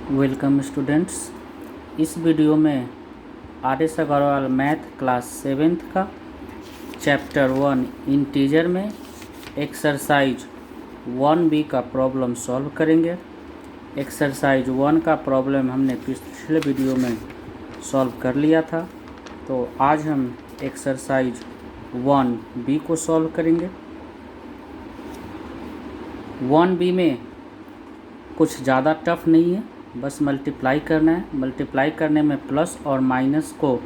Welcome students. इस वीडियो में R S. Agarwal math class 7th का चैप्टर 1 इंटीजर में एक्सरसाइज 1B का प्रॉब्लम सॉल्व करेंगे। एक्सरसाइज 1 का प्रॉब्लम हमने पिछले वीडियो में सॉल्व कर लिया था, तो आज हम एक्सरसाइज 1B को सॉल्व करेंगे। 1B में कुछ ज़्यादा टफ नहीं है, बस मल्टीप्लाई करना है। मल्टीप्लाई करने में प्लस और माइनस को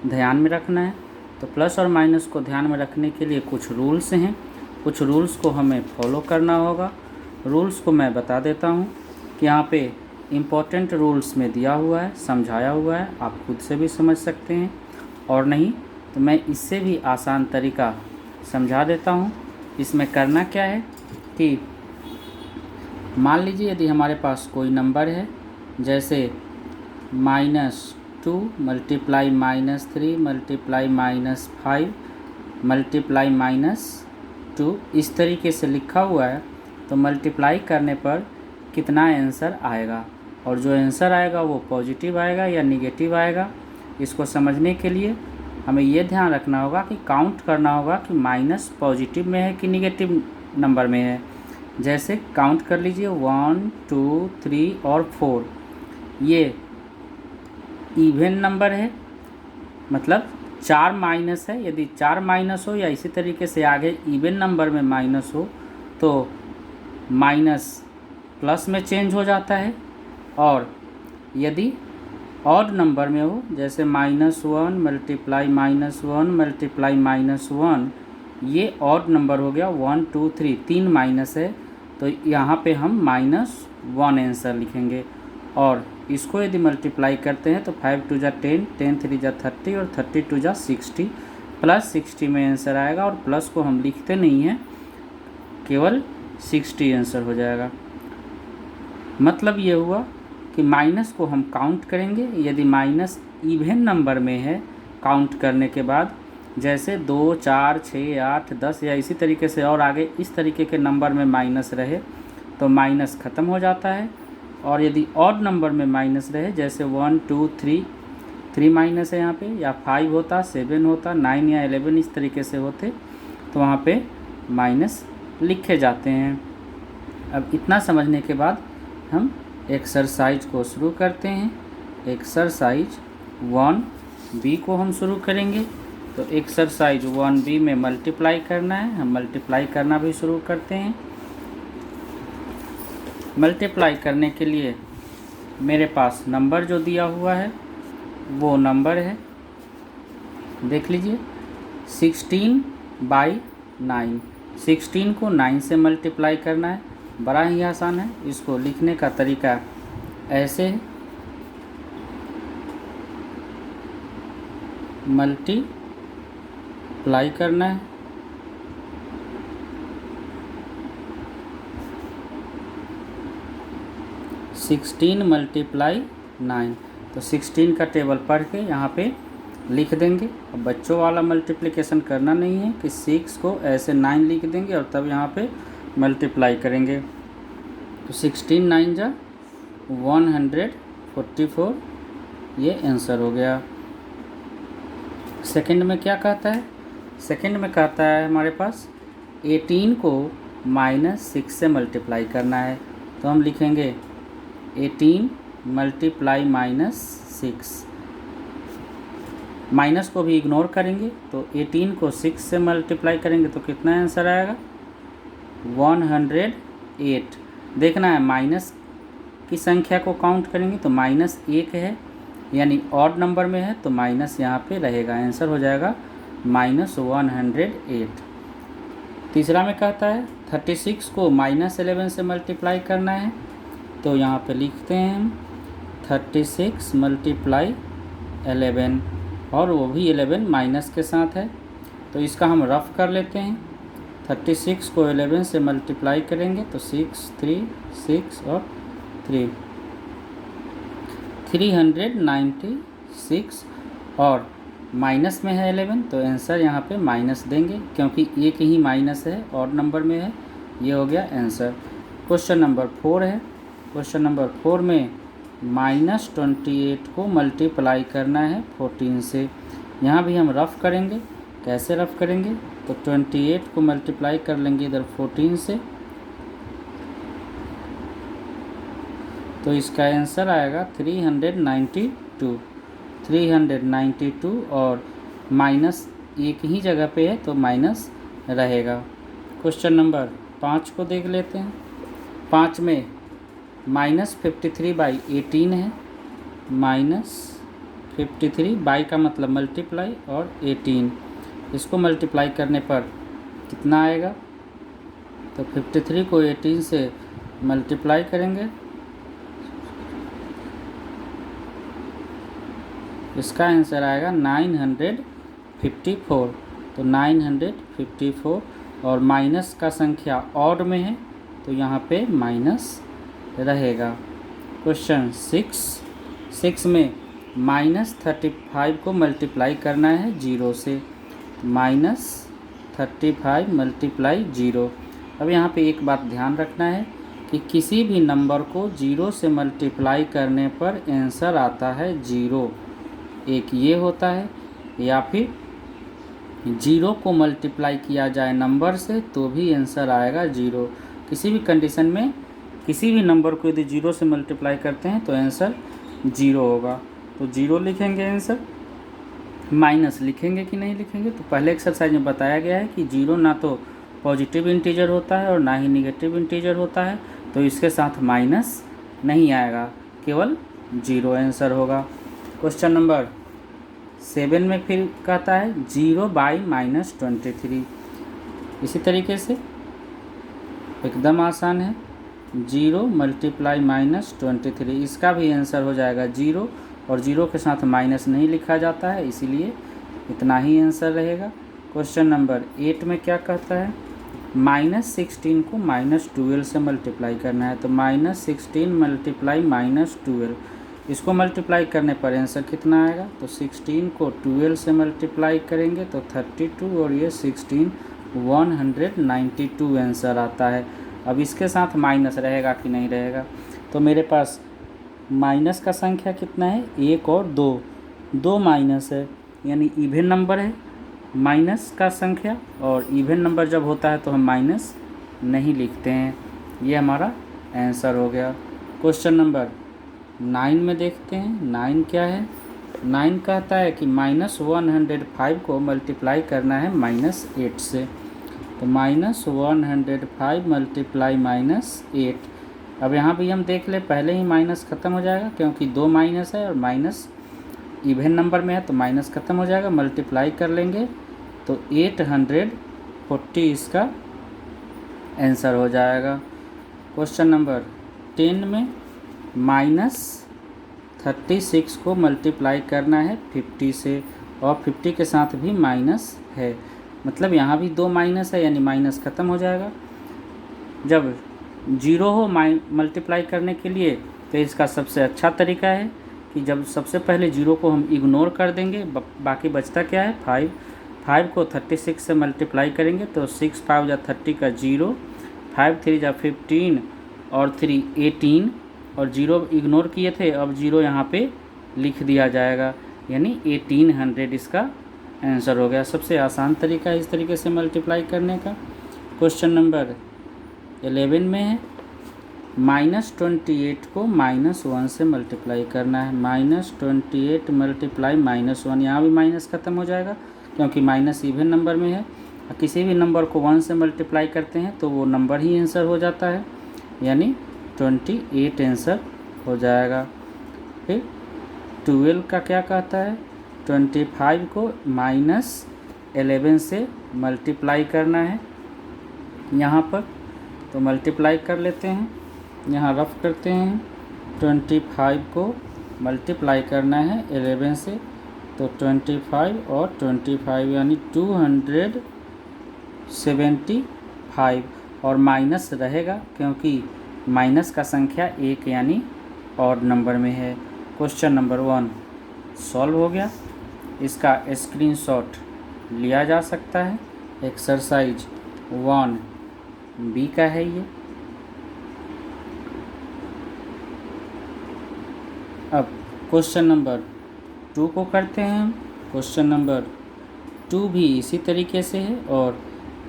ध्यान में रखना है। तो प्लस और माइनस को ध्यान में रखने के लिए कुछ रूल्स हैं, कुछ रूल्स को हमें फॉलो करना होगा। रूल्स को मैं बता देता हूँ कि यहाँ पे इम्पोर्टेंट रूल्स में दिया हुआ है, समझाया हुआ है, आप खुद से भी समझ सकते हैं, और नहीं तो मैं इससे भी आसान तरीका समझा देता हूँ। इसमें करना क्या है कि मान लीजिए यदि हमारे पास कोई नंबर है, जैसे -2 मल्टीप्लाई -3 मल्टीप्लाई -5 मल्टीप्लाई -2, इस तरीके से लिखा हुआ है, तो मल्टीप्लाई करने पर कितना आंसर आएगा, और जो आंसर आएगा वो पॉजिटिव आएगा या निगेटिव आएगा। इसको समझने के लिए हमें ये ध्यान रखना होगा कि काउंट करना होगा कि माइनस पॉजिटिव में है कि निगेटिव नंबर में है। जैसे काउंट कर लीजिए 1 2 3 और 4, ये इवन नंबर है, मतलब 4 माइनस है। यदि 4 माइनस हो या इसी तरीके से आगे इवन नंबर में माइनस हो तो माइनस प्लस में चेंज हो जाता है, और यदि ऑड नंबर में हो, जैसे -1 मल्टीप्लाई -1 मल्टीप्लाई -1, ये ऑड नंबर हो गया। 1 2 3 3 माइनस है, तो यहाँ पे हम -1 आंसर लिखेंगे। और इसको यदि मल्टीप्लाई करते हैं तो 5 2 जा 10, 10 3 जा 30 और 30 2 जा 60, प्लस 60 में आंसर आएगा। और प्लस को हम लिखते नहीं हैं, केवल 60 आंसर हो जाएगा। मतलब ये हुआ कि माइनस को हम काउंट करेंगे। यदि माइनस इवन नंबर में है, काउंट करने के बाद जैसे 2 4 6 8 10 या इसी तरीके से और आगे इस तरीके के नंबर में माइनस रहे तो माइनस ख़त्म हो जाता है। और यदि ऑड नंबर में माइनस रहे, जैसे 1 2 3 माइनस है यहाँ पे, या 5 होता, 7 होता, 9 या 11 इस तरीके से होते, तो वहाँ पे माइनस लिखे जाते हैं। अब इतना समझने के बाद हम एक्सरसाइज को शुरू करते हैं। एक्सरसाइज 1B को हम शुरू करेंगे। तो एक्सरसाइज 1B में मल्टीप्लाई करना है, हम मल्टीप्लाई करना भी शुरू करते हैं। मल्टीप्लाई करने के लिए मेरे पास नंबर जो दिया हुआ है वो नंबर है, देख लीजिए, 16/9। 16 को 9 से मल्टीप्लाई करना है, बड़ा ही आसान है। इसको लिखने का तरीका ऐसे है, मल्टीप्लाई करना है, (16 × 9। तो 16 का टेबल पढ़ के यहाँ पे लिख देंगे। अब बच्चों वाला मल्टीप्लिकेशन करना नहीं है कि 6 को ऐसे 9 लिख देंगे और तब यहाँ पे मल्टीप्लाई करेंगे। तो 16 9 जा 144, ये आंसर हो गया। सेकंड में क्या कहता है? सेकंड में कहता है हमारे पास 18 को -6 से मल्टीप्लाई करना है। तो हम लिखेंगे 18 मल्टीप्लाई -6, माइनस को भी इग्नोर करेंगे। तो 18 को 6 से मल्टीप्लाई करेंगे तो कितना आंसर आएगा? 108। देखना है माइनस की संख्या को काउंट करेंगे तो -1 है, यानी ऑड नंबर में है, तो माइनस यहाँ पे रहेगा, आंसर हो जाएगा -108। तीसरा में कहता है 36 को -11 से मल्टीप्लाई करना है। तो यहाँ पे लिखते हैं हम 36 मल्टीप्लाई 11, और वो भी 11 माइनस के साथ है। तो इसका हम रफ कर लेते हैं। 36 को 11 से मल्टीप्लाई करेंगे तो 6 3 6 और 3, 396, और माइनस में है 11, तो आंसर यहाँ पे माइनस देंगे क्योंकि एक ही माइनस है, ऑड नंबर में है। ये हो गया आंसर। क्वेश्चन नंबर 4 है। क्वेश्चन नंबर 4 में -28 को मल्टीप्लाई करना है 14 से। यहाँ भी हम रफ़ करेंगे। कैसे रफ़ करेंगे? तो 28 को मल्टीप्लाई कर लेंगे इधर 14 से, तो इसका आंसर आएगा 392 और माइनस एक ही जगह पे है तो माइनस रहेगा। क्वेश्चन नंबर 5 को देख लेते हैं। 5 में -53/18 है। -53 बाई का मतलब मल्टीप्लाई और 18, इसको मल्टीप्लाई करने पर कितना आएगा? तो 53 को 18 से मल्टीप्लाई करेंगे, इसका आंसर आएगा 954। तो 954 और माइनस का संख्या ऑड में है तो यहाँ पे माइनस रहेगा। क्वेश्चन 6 में -35 को मल्टीप्लाई करना है 0 से। -35 मल्टीप्लाई 0। अब यहाँ पे एक बात ध्यान रखना है कि किसी भी नंबर को 0 से मल्टीप्लाई करने पर आंसर आता है 0। एक ये होता है, या फिर 0 को मल्टीप्लाई किया जाए नंबर से तो भी आंसर आएगा 0। किसी भी कंडीशन में किसी भी नंबर को यदि 0 से मल्टीप्लाई करते हैं तो आंसर 0 होगा। तो 0 लिखेंगे आंसर, माइनस लिखेंगे कि नहीं लिखेंगे? तो पहले एक्सरसाइज में बताया गया है कि 0 ना तो पॉजिटिव इंटीजर होता है और ना ही निगेटिव इंटीजर होता है, तो इसके साथ माइनस नहीं आएगा, केवल 0 आंसर होगा। क्वेश्चन नंबर 7 में फिर कहता है 0/-23। इसी तरीके से एकदम आसान है, 0 मल्टीप्लाई -23, इसका भी आंसर हो जाएगा 0 और 0 के साथ माइनस नहीं लिखा जाता है, इसीलिए इतना ही आंसर रहेगा। क्वेश्चन नंबर 8 में क्या कहता है? -16 को -12 से मल्टीप्लाई करना है। तो -16 मल्टीप्लाई -12, इसको मल्टीप्लाई करने पर आंसर कितना आएगा? तो 16 को 12 से मल्टीप्लाई करेंगे तो 32 और ये 16 192 आंसर आता है। अब इसके साथ माइनस रहेगा कि नहीं रहेगा? तो मेरे पास माइनस का संख्या कितना है? 1 और 2 माइनस है, यानी इवन नंबर है माइनस का संख्या, और इवन नंबर जब होता है तो हम माइनस नहीं लिखते हैं। ये हमारा आंसर हो गया। क्वेश्चन नंबर 9 में देखते हैं। 9 क्या है? 9 कहता है कि -105 को मल्टीप्लाई करना है -8 से। तो -105 मल्टीप्लाई -8। अब यहाँ भी हम देख ले, पहले ही माइनस ख़त्म हो जाएगा क्योंकि 2 माइनस है और माइनस इवन नंबर में है तो माइनस ख़त्म हो जाएगा। मल्टीप्लाई कर लेंगे तो 840 इसका आंसर हो जाएगा। क्वेश्चन नंबर 10 में -36 को मल्टीप्लाई करना है 50 से, और 50 के साथ भी माइनस है, मतलब यहाँ भी 2 माइनस है, यानी माइनस ख़त्म हो जाएगा। जब 0 हो मल्टीप्लाई करने के लिए तो इसका सबसे अच्छा तरीका है कि जब सबसे पहले 0 को हम इग्नोर कर देंगे, बाकी बचता क्या है? 5 को 36 से मल्टीप्लाई करेंगे तो 6 5 जा 30 का 0, 5 3 जा 15 और 3 18, और 0 इग्नोर किए थे, अब 0 यहाँ पे लिख दिया जाएगा, यानी 1800 इसका आंसर हो गया। सबसे आसान तरीका है इस तरीके से मल्टीप्लाई करने का। क्वेश्चन नंबर 11 में है -28 को -1 से मल्टीप्लाई करना है। -28 मल्टीप्लाई -1, यहाँ भी माइनस ख़त्म हो जाएगा क्योंकि माइनस इवन नंबर में है। किसी भी नंबर को 1 से मल्टीप्लाई करते हैं तो वो नंबर ही आंसर हो जाता है, यानी 28 आंसर हो जाएगा। फिर 12 का क्या कहता है? 25 को -11 से मल्टीप्लाई करना है यहाँ पर, तो मल्टीप्लाई कर लेते हैं, यहाँ रफ करते हैं। 25 को मल्टीप्लाई करना है 11 से, तो 25 और 25 यानी 275, और माइनस रहेगा क्योंकि माइनस का संख्या 1 यानी ऑड नंबर में है। क्वेश्चन नंबर 1 सॉल्व हो गया। इसका स्क्रीनशॉट लिया जा सकता है। एक्सरसाइज 1B का है ये। अब क्वेश्चन नंबर 2 को करते हैं हम। क्वेश्चन नंबर 2 भी इसी तरीके से है और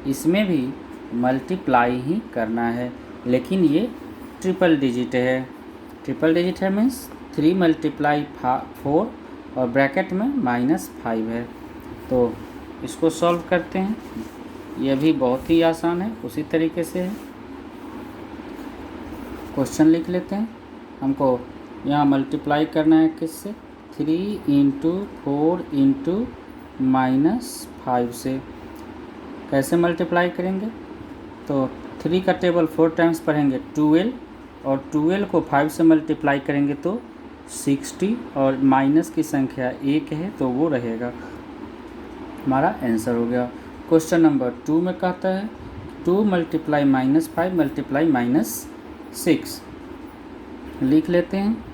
इसमें भी मल्टीप्लाई ही करना है, लेकिन ये ट्रिपल डिजिट है। ट्रिपल डिजिट है मीन्स 3 मल्टीप्लाई 4 और ब्रैकेट में -5 है। तो इसको सॉल्व करते हैं। यह भी बहुत ही आसान है, उसी तरीके से है। क्वेश्चन लिख लेते हैं। हमको यहाँ मल्टीप्लाई करना है किससे? 3 × 4 × -5 से। कैसे मल्टीप्लाई करेंगे? तो 3 का टेबल 4 टाइम्स पढ़ेंगे 12, और 12 को 5 से मल्टीप्लाई करेंगे तो 60, और माइनस की संख्या 1 है तो वो रहेगा। हमारा आंसर हो गया। क्वेश्चन नंबर 2 में कहता है 2 × -5 × -6। लिख लेते हैं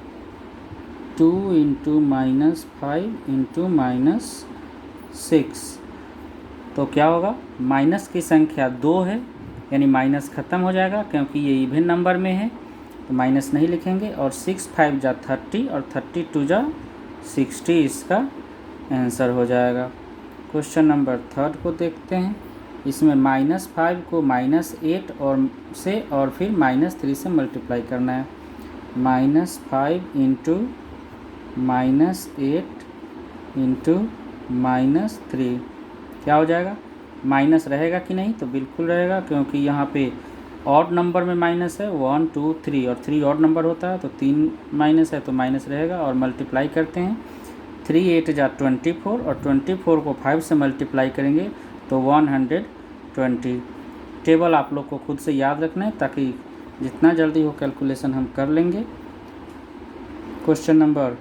2 × -5 × -6। तो क्या होगा? माइनस की संख्या 2 है, यानी माइनस ख़त्म हो जाएगा क्योंकि ये इवन नंबर में है, तो माइनस नहीं लिखेंगे। और 6 5 जा 30 और 30 2 जा 60, इसका आंसर हो जाएगा। क्वेश्चन नंबर 3 को देखते हैं। इसमें -5 को -8 और फिर -3 से मल्टीप्लाई करना है। -5 × -8 × -3 क्या हो जाएगा? माइनस रहेगा कि नहीं? तो बिल्कुल रहेगा, क्योंकि यहाँ पे ऑड नंबर में माइनस है 1 2 3, और 3 ऑड नंबर होता है तो 3 माइनस है तो माइनस रहेगा। और मल्टीप्लाई करते हैं 3 8 जा 24, और 24 को 5 से मल्टीप्लाई करेंगे तो 120। टेबल आप लोग को खुद से याद रखना है ताकि जितना जल्दी हो कैलकुलेशन हम कर लेंगे। क्वेश्चन नंबर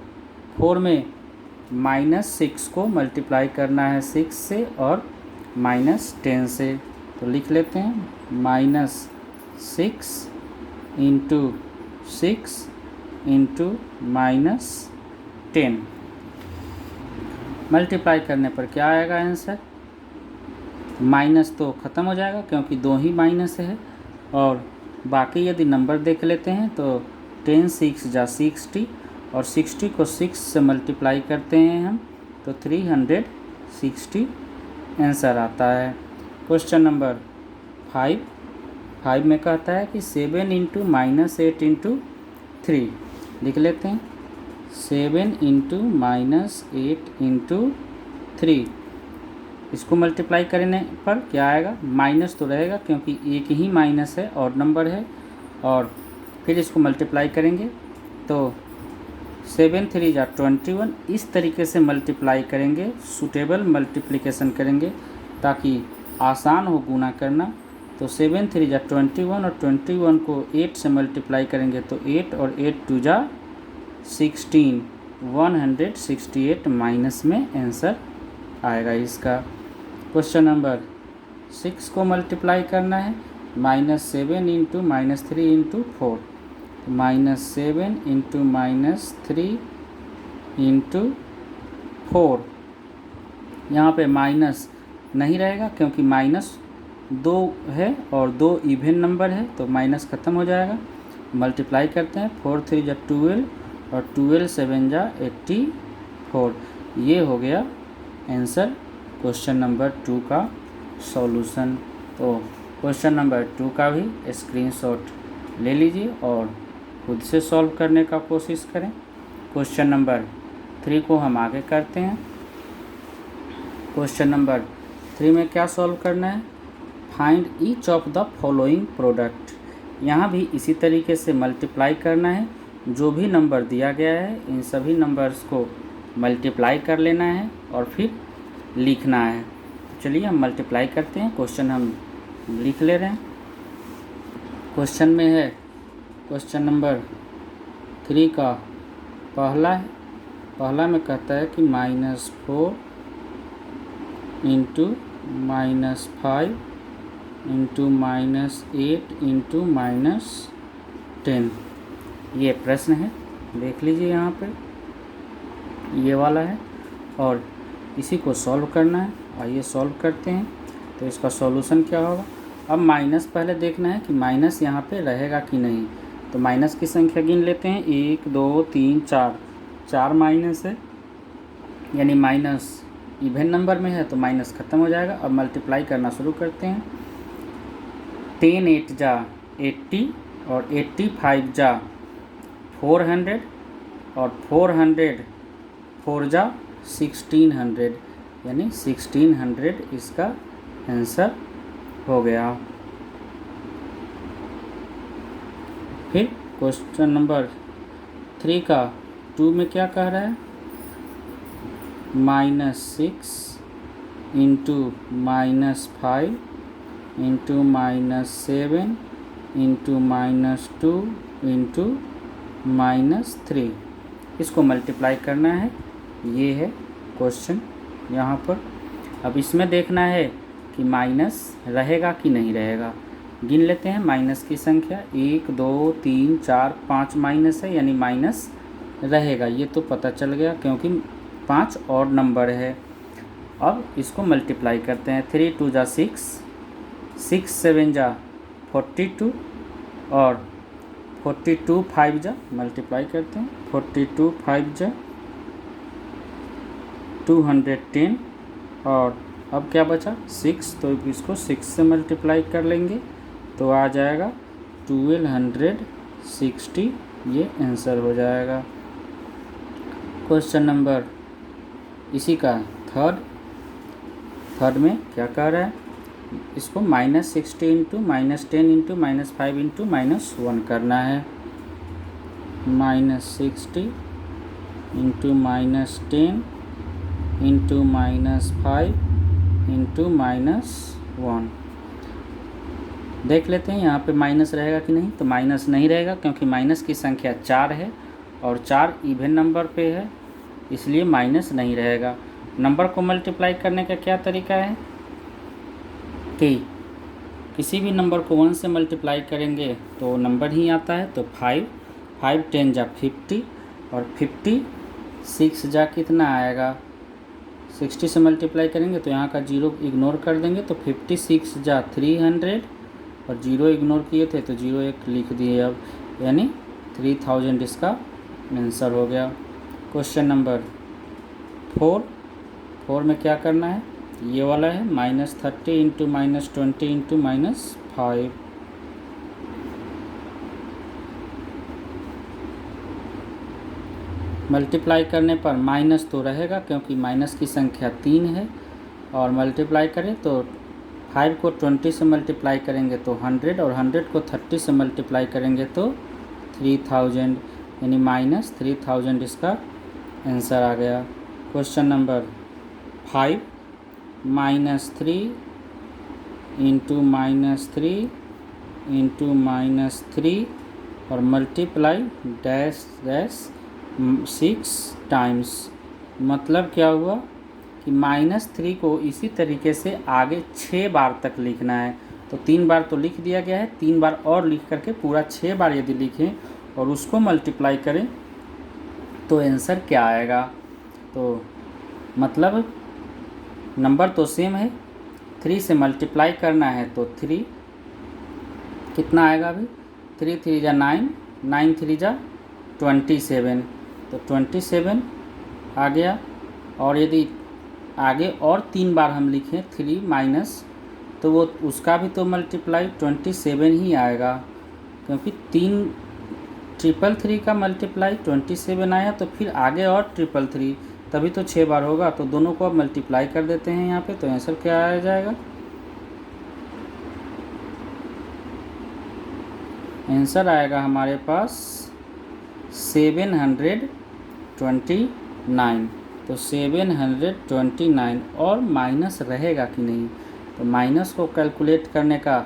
4 में -6 को मल्टीप्लाई करना है 6 से और -10 से। तो लिख लेते हैं -6 × 6 × -10। मल्टीप्लाई करने पर क्या आएगा आंसर? माइनस तो ख़त्म हो जाएगा क्योंकि 2 ही माइनस है, और बाकी यदि नंबर देख लेते हैं तो 10 6 जा 60, और 60 को 6 से मल्टीप्लाई करते हैं हम तो 360 आंसर आता है। क्वेश्चन नंबर 5 में कहता है कि 7 × -8 × 3। लिख लेते हैं 7 × -8 × 3। इसको मल्टीप्लाई करने पर क्या आएगा? माइनस तो रहेगा क्योंकि एक ही माइनस है, और नंबर है। और फिर इसको मल्टीप्लाई करेंगे तो 7 3 जा 21। इस तरीके से मल्टीप्लाई करेंगे, सूटेबल मल्टीप्लिकेशन करेंगे ताकि आसान हो गुना करना। तो 7 3 जा 21, और 21 को 8 से मल्टीप्लाई करेंगे तो 8, और 8 2 जा 16, 168 माइनस में आंसर आएगा इसका। क्वेश्चन नंबर 6 को मल्टीप्लाई करना है -7 × -3 × 4। -7 × -3 × 4। यहाँ पे माइनस नहीं रहेगा क्योंकि -2 है और 2 इवन नंबर है तो माइनस ख़त्म हो जाएगा। मल्टीप्लाई करते हैं 4 3 जा 12, और 12 7 जा 84। ये हो गया आंसर क्वेश्चन नंबर 2 का सॉल्यूशन। तो क्वेश्चन नंबर 2 का भी स्क्रीनशॉट ले लीजिए और खुद से सॉल्व करने का कोशिश करें। क्वेश्चन नंबर 3 को हम आगे करते हैं। क्वेश्चन नंबर 3 में क्या सॉल्व करना है? Find each of the following product. यहाँ भी इसी तरीके से मल्टीप्लाई करना है। जो भी नंबर दिया गया है इन सभी नंबर्स को मल्टीप्लाई कर लेना है और फिर लिखना है। चलिए हम मल्टीप्लाई करते हैं। क्वेश्चन हम लिख ले रहे हैं। क्वेश्चन में है क्वेश्चन नंबर 3 का पहला है। पहला में कहता है कि -4 × -5 × -8 × -10। ये प्रश्न है, देख लीजिए यहाँ पे ये वाला है और इसी को सॉल्व करना है। आइए सॉल्व करते हैं। तो इसका सॉल्यूशन क्या होगा? अब माइनस पहले देखना है कि माइनस यहाँ पे रहेगा कि नहीं। तो माइनस की संख्या गिन लेते हैं 1 2 3 4। 4 माइनस है, यानी माइनस इवन नंबर में है तो माइनस ख़त्म हो जाएगा। अब मल्टीप्लाई करना शुरू करते हैं। 10 8 जा 80 और 85 जा 400 और 400 4 जा 1600, यानी 1600 इसका आंसर हो गया। फिर क्वेश्चन नंबर 3 का 2 में क्या कह रहा है, -6 इंटू -5 इंटू -7 इंटू -2 इंटू -3, इसको मल्टीप्लाई करना है। ये है क्वेश्चन यहाँ पर। अब इसमें देखना है कि माइनस रहेगा कि नहीं रहेगा। गिन लेते हैं माइनस की संख्या, 1 2 3 4 5 माइनस है, यानी माइनस रहेगा। ये तो पता चल गया क्योंकि 5 और नंबर है। अब इसको मल्टीप्लाई करते हैं। 3 2 जा 6, 6 7 जा 42 और 42 5 जा मल्टीप्लाई करते हैं। 42 5 जा 210 और अब क्या बचा 6, तो इसको 6 से मल्टीप्लाई कर लेंगे तो आ जाएगा 1260, ये आंसर हो जाएगा। क्वेश्चन नंबर इसी का थर्ड में क्या कह रहा है, इसको -60 इंटू -10 इंटू -5 इंटू -1 करना है। -60 इंटू -10 इंटू -5 इंटू -1। देख लेते हैं यहाँ पे माइनस रहेगा कि नहीं, तो माइनस नहीं रहेगा क्योंकि माइनस की संख्या 4 है और 4 इवन नंबर पे है, इसलिए माइनस नहीं रहेगा। नंबर को मल्टीप्लाई करने का क्या तरीका है कि किसी भी नंबर को 1 से मल्टीप्लाई करेंगे तो नंबर ही आता है। तो 5 5 10 जा 50 और 56 जा कितना आएगा, 60 से मल्टीप्लाई करेंगे तो यहाँ का 0 इग्नोर कर देंगे तो 56 जा 300 और 0 इग्नोर किए थे तो 0 एक लिख दिए अब, यानी 3000 इसका आंसर हो गया। क्वेश्चन नंबर 4 में क्या करना है, ये वाला है -30 इंटू -20 इंटू -5। मल्टीप्लाई करने पर माइनस तो रहेगा क्योंकि माइनस की संख्या 3 है, और मल्टीप्लाई करें तो 5 को 20 से मल्टीप्लाई करेंगे तो 100 और 100 को 30 से मल्टीप्लाई करेंगे तो 3000, यानी -3000 इसका आंसर आ गया। क्वेश्चन नंबर 5 -3 इंटू -3 इंटू -3 और मल्टीप्लाई डैश डैश 6 टाइम्स। मतलब क्या हुआ कि -3 को इसी तरीके से आगे 6 बार तक लिखना है। तो 3 बार तो लिख दिया गया है, 3 बार और लिख करके पूरा 6 बार यदि लिखें और उसको मल्टीप्लाई करें तो आंसर क्या आएगा। तो मतलब नंबर तो सेम है, 3 से मल्टीप्लाई करना है तो 3 कितना आएगा अभी, 3 3 जा 9, 9 3 जा 27, तो 27 आ गया। और यदि आगे और 3 बार हम लिखें 3 माइनस, तो वो उसका भी तो मल्टीप्लाई 27 ही आएगा, क्योंकि 3 333 का मल्टीप्लाई 27 आया, तो फिर आगे और 333 तभी तो 6 बार होगा। तो दोनों को अब मल्टीप्लाई कर देते हैं यहाँ पे, तो आंसर क्या आ जाएगा, आंसर आएगा हमारे पास 729। तो 729 और माइनस रहेगा कि नहीं, तो माइनस को कैलकुलेट करने का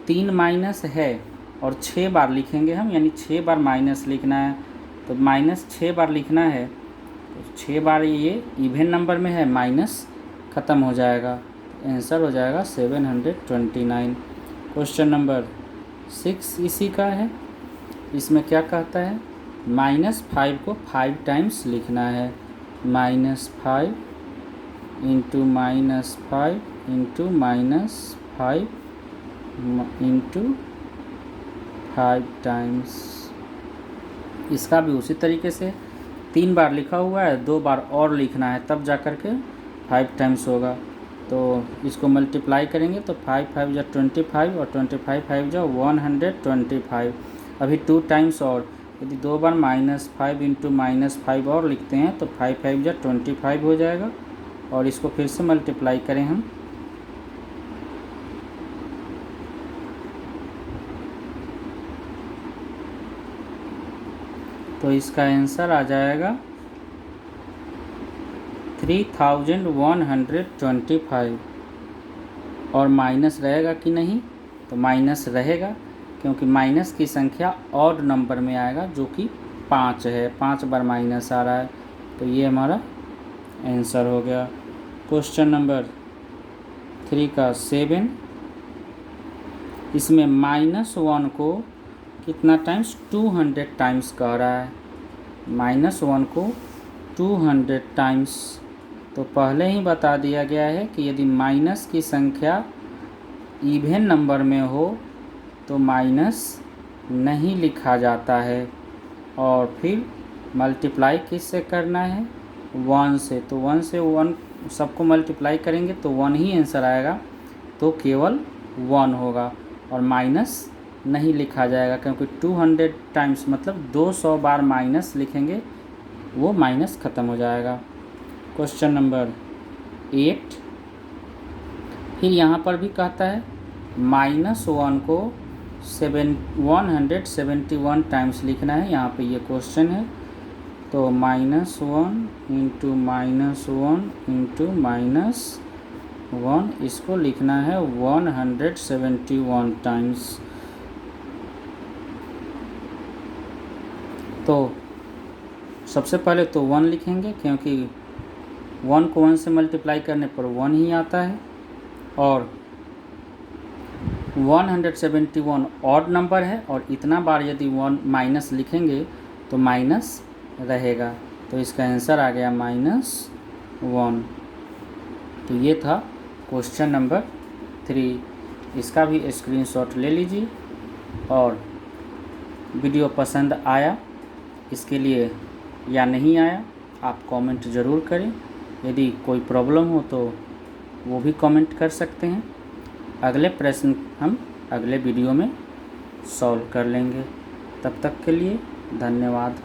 3 माइनस है और 6 बार लिखेंगे हम, यानी 6 बार माइनस लिखना है। तो माइनस 6 बार लिखना है, तो 6 बार ये इवन नंबर में है, माइनस ख़त्म हो जाएगा, आंसर हो जाएगा 729। क्वेश्चन नंबर 6 इसी का है। इसमें क्या कहता है, -5 को 5 टाइम्स लिखना है। -5 इंटू -5 इंटू -5 इंटू 5 टाइम्स। इसका भी उसी तरीके से 3 बार लिखा हुआ है, 2 बार और लिखना है तब जा कर के 5 टाइम्स होगा। तो इसको मल्टीप्लाई करेंगे तो 5 5 जा 25 और 25 5 जा 125। अभी 2 टाइम्स और, यदि 2 बार -5 इंटू -5 और लिखते हैं तो 5 5 जा 25 हो जाएगा। और इसको फिर से मल्टीप्लाई करें हम, तो इसका आंसर आ जाएगा 3125। और माइनस रहेगा कि नहीं, तो माइनस रहेगा क्योंकि माइनस की संख्या ऑड नंबर में आएगा जो कि 5 है। 5 बार माइनस आ रहा है, तो ये हमारा आंसर हो गया। क्वेश्चन नंबर 3 का 7, इसमें -1 को कितना टाइम्स 200 टाइम्स कह रहा है। -1 को 200 टाइम्स, तो पहले ही बता दिया गया है कि यदि माइनस की संख्या इवन नंबर में हो तो माइनस नहीं लिखा जाता है। और फिर मल्टीप्लाई किससे करना है, 1 से। तो 1 से 1 सबको मल्टीप्लाई करेंगे तो 1 ही आंसर आएगा, तो केवल 1 होगा और माइनस नहीं लिखा जाएगा क्योंकि 200 टाइम्स मतलब 200 बार माइनस लिखेंगे, वो माइनस ख़त्म हो जाएगा। क्वेश्चन नंबर 8, फिर यहाँ पर भी कहता है -1 को 171 टाइम्स लिखना है। यहाँ पे ये क्वेश्चन है, तो -1 इंटू -1 इंटू -1 इसको लिखना है 171 टाइम्स। तो सबसे पहले तो 1 लिखेंगे क्योंकि 1 को 1 से मल्टीप्लाई करने पर 1 ही आता है। और 171 ऑड नंबर है और इतना बार यदि 1 माइनस लिखेंगे तो माइनस रहेगा, तो इसका आंसर आ गया -1। तो ये था क्वेश्चन नंबर 3। इसका भी स्क्रीनशॉट ले लीजिए। और वीडियो पसंद आया इसके लिए या नहीं आया आप कमेंट ज़रूर करें। यदि कोई प्रॉब्लम हो तो वो भी कमेंट कर सकते हैं। अगले प्रश्न हम अगले वीडियो में सॉल्व कर लेंगे। तब तक के लिए धन्यवाद।